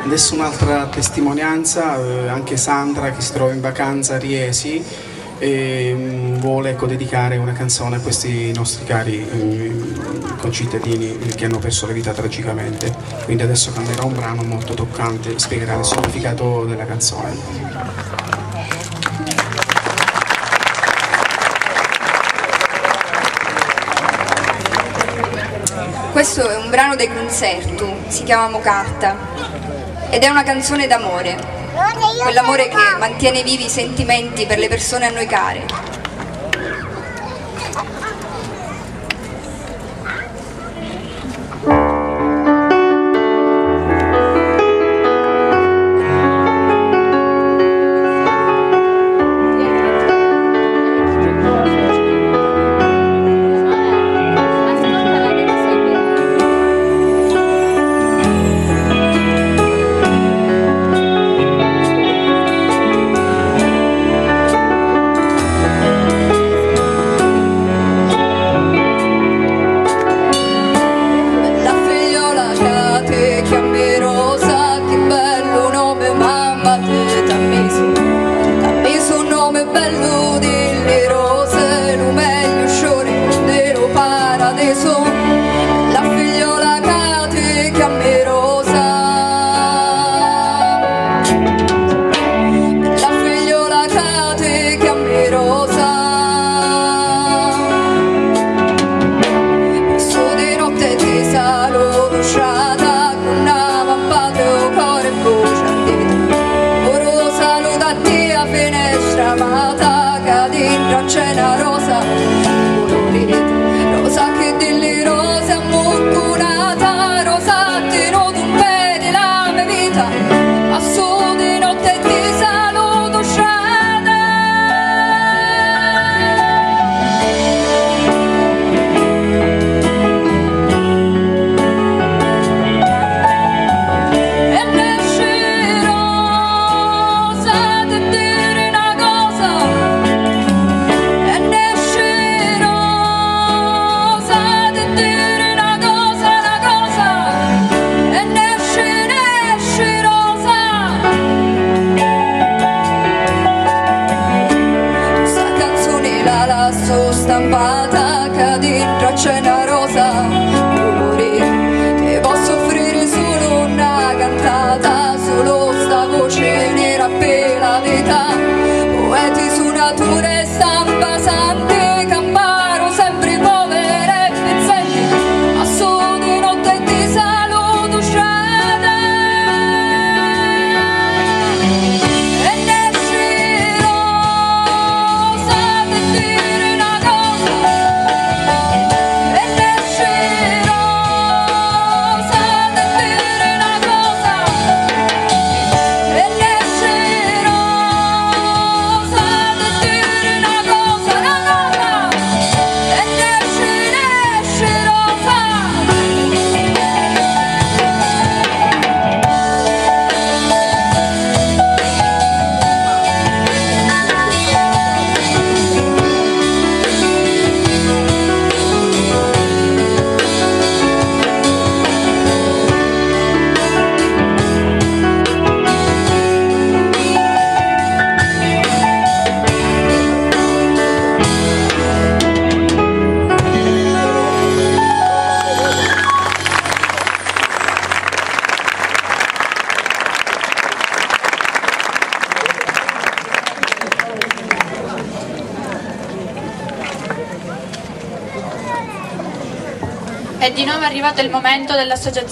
Adesso un'altra testimonianza, anche Sandra che si trova in vacanza a Riesi vuole dedicare una canzone a questi nostri cari concittadini che hanno perso la vita tragicamente. Quindi adesso canterà un brano molto toccante, spiegherà il significato della canzone. Questo è un brano dei Concerto, si chiama Mocatta ed è una canzone d'amore, quell'amore che mantiene vivi i sentimenti per le persone a noi care. C'è una rosa, rosa che delle rose ammucunata, rosa tenuto un pe della mia vita, a su di notte ti saluto strada. E nasce rosa di dire una cosa, stampata che dentro c'è una rosa colore, ti posso offrire solo una cantata, solo sta voce nera per la vita, poeti su natura e stampa sante, camparo sempre povere e pezzenti, a su di notte ti saluto strada. E nasce rosa di dire una cosa, È di nuovo arrivato il momento dell'associazione